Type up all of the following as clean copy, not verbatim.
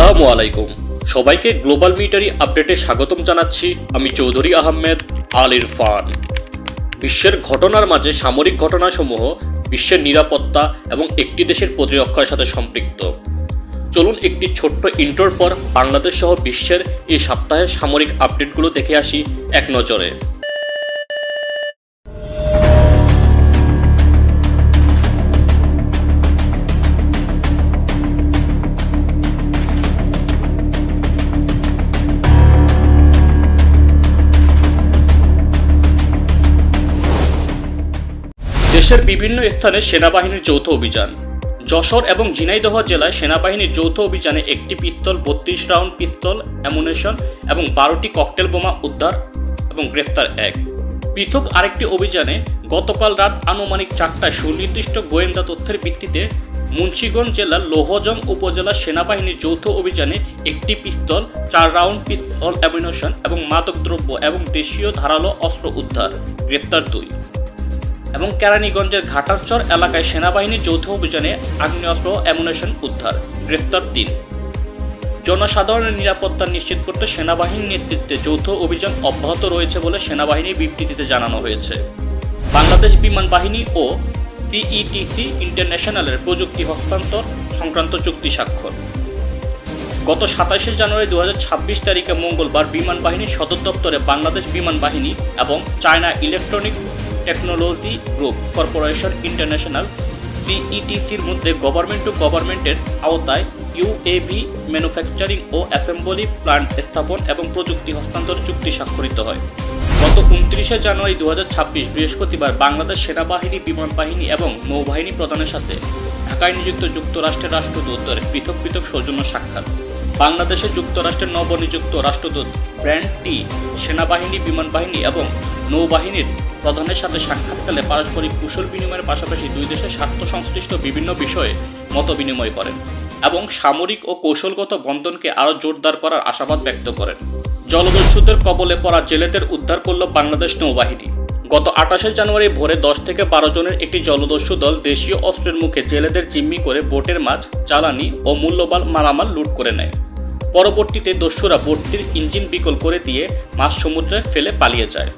আসসালামু আলাইকুম। সবাইকে গ্লোবাল মিলিটারি আপডেটে স্বাগতম জানাচ্ছি। আমি চৌধুরী আহমেদ আল ইরফান। বিশ্বের ঘটনার মাঝে সামরিক ঘটনাসমূহ বিশ্বের নিরাপত্তা এবং একটি দেশের প্রতিরক্ষার সাথে সম্পৃক্ত। চলুন একটি ছোট্ট ইন্ট্রোর পর বাংলাদেশ সহ বিশ্বের এই সপ্তাহের সামরিক আপডেটগুলো দেখে আসি এক নজরে। দেশের বিভিন্ন স্থানে সেনাবাহিনীর যৌথ অভিযান। যশোর এবং ঝিনাইদহ জেলায় সেনাবাহিনীর যৌথ অভিযানে একটি পিস্তল, 32 রাউন্ড পিস্তল, অ্যামুনেশন এবং 12টি ককটেল বোমা উদ্ধার এবং গ্রেফতার এক। পৃথক আরেকটি অভিযানে গতকাল রাত আনুমানিক 4টায় সুনির্দিষ্ট গোয়েন্দা তথ্যের ভিত্তিতে মুন্সিগঞ্জ জেলার লোহজং উপজেলার সেনাবাহিনীর যৌথ অভিযানে একটি পিস্তল, 4 রাউন্ড পিস্তল, অ্যামুনেশন এবং মাদকদ্রব্য এবং দেশীয় ধারালো অস্ত্র উদ্ধার, গ্রেফতার 2। এবং কেরানীগঞ্জের ঘাটারচর এলাকায় সেনাবাহিনীর যৌথ অভিযানে আগ্নেয়াস্ত্র, অ্যামুনেশন উদ্ধার, গ্রেফতার 3। জনসাধারণের নিরাপত্তা নিশ্চিত করতে সেনাবাহিনীর নেতৃত্বে যৌথ অভিযান অব্যাহত রয়েছে বলে সেনাবাহিনীর বিবৃতিতে জানানো হয়েছে। বাংলাদেশ বিমান বাহিনী ও সিইটিসি ইন্টারন্যাশনালের প্রযুক্তি হস্তান্তর সংক্রান্ত চুক্তি স্বাক্ষর। গত 27শে জানুয়ারি 2026 তারিখে মঙ্গলবার বিমান বাহিনীর সদর দপ্তরে বাংলাদেশ বিমান বাহিনী এবং China electronic technology group corporation international সিইটিসির মধ্যে গভর্নমেন্ট টু গভর্নমেন্টের আওতায় ইউএভি ম্যানুফ্যাকচারিং ও অ্যাসেম্বলি প্ল্যান্ট স্থাপন এবং প্রযুক্তি হস্তান্তর চুক্তি স্বাক্ষরিত হয়। গত 29শে জানুয়ারি 2026 বৃহস্পতিবার বাংলাদেশ সেনাবাহিনী, বিমান বাহিনী এবং নৌবাহিনী প্রধানের সাথে ঢাকায় নিযুক্ত যুক্তরাষ্ট্রের রাষ্ট্রদূতের পৃথক পৃথক সৌজন্য সাক্ষাৎ। বাংলাদেশে যুক্তরাষ্ট্রের নবনিযুক্ত রাষ্ট্রদূত ব্র্যান্ড টি সেনাবাহিনী, বিমান বাহিনী এবং নৌবাহিনীর প্রধানের সাথে সাক্ষাৎকালে পারস্পরিক কুশল বিনিময়ের পাশাপাশি দুই দেশের স্বার্থ সংশ্লিষ্ট বিভিন্ন বিষয়ে মত বিনিময় করেন এবং সামরিক ও কৌশলগত বন্ধনকে আরও জোরদার করার আশাবাদ ব্যক্ত করেন। জলদস্যুদের কবলে পড়া জেলেদের উদ্ধার করল বাংলাদেশ নৌবাহিনী। গত 28শে জানুয়ারি ভোরে 10 থেকে 12 জনের একটি জলদস্যু দল দেশীয় অস্ত্রের মুখে জেলেদের জিম্মি করে বোটের মাছ, জ্বালানি ও মূল্যবান মালামাল লুট করে নেয়। পরবর্তীতে দস্যুরা বোটটির ইঞ্জিন বিকল করে দিয়ে মাছ সমুদ্রে ফেলে পালিয়ে যায়।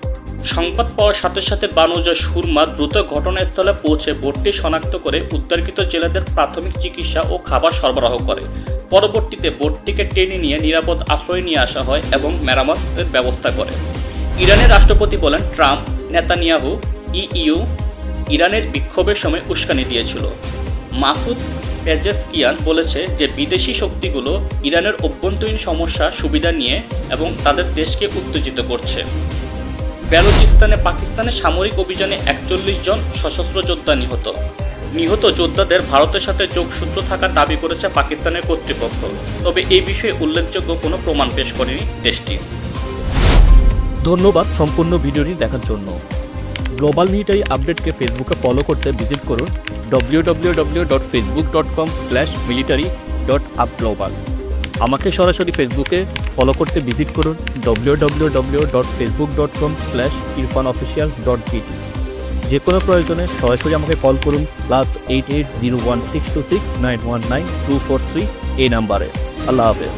সংবাদ পাওয়ার সাথে সাথে বানুজা সুরমা দ্রুত ঘটনাস্থলে পৌঁছে বোটটি শনাক্ত করে উদ্ধারকৃত জেলেদের প্রাথমিক চিকিৎসা ও খাবার সরবরাহ করে। পরবর্তীতে বোটটিকে টেনে নিয়ে নিরাপদ আশ্রয়ে নিয়ে আসা হয় এবং মেরামতের ব্যবস্থা করে। ইরানের রাষ্ট্রপতি বলেন, ট্রাম্প নেতানিয়াহু ইইউ ইরানের বিক্ষোভের সময় উস্কানি দিয়েছিল। মাসুদ পেজেশকিয়ান বলেছে যে বিদেশি শক্তিগুলো ইরানের অভ্যন্তরীণ সমস্যা সুবিধা নিয়ে এবং তাদের দেশকে উত্তেজিত করছে। বেলুচিস্তানে পাকিস্তানের সামরিক অভিযানে 41 জন সশস্ত্র যোদ্ধা নিহত যোদ্ধাদের ভারতের সাথে যোগসূত্র থাকার দাবি করেছে পাকিস্তানের কর্তৃপক্ষ, তবে এই বিষয়ে উল্লেখযোগ্য কোনো প্রমাণ পেশ করেনি দেশটি। ধন্যবাদ সম্পূর্ণ ভিডিওটি দেখার জন্য। গ্লোবাল মিলিটারি আপডেটকে ফেসবুকে ফলো করতে ভিজিট করুন www.facebook.com/military.upglobal। আমাকে সরাসরি ফেসবুকে ফলো করতে ভিজিট করুন www.facebook.com/irfanofficial.bt। যে কোনো প্রয়োজনে সরাসরি আমাকে কল করুন +880162691924 এই নাম্বারে। আল্লাহ হাফেজ।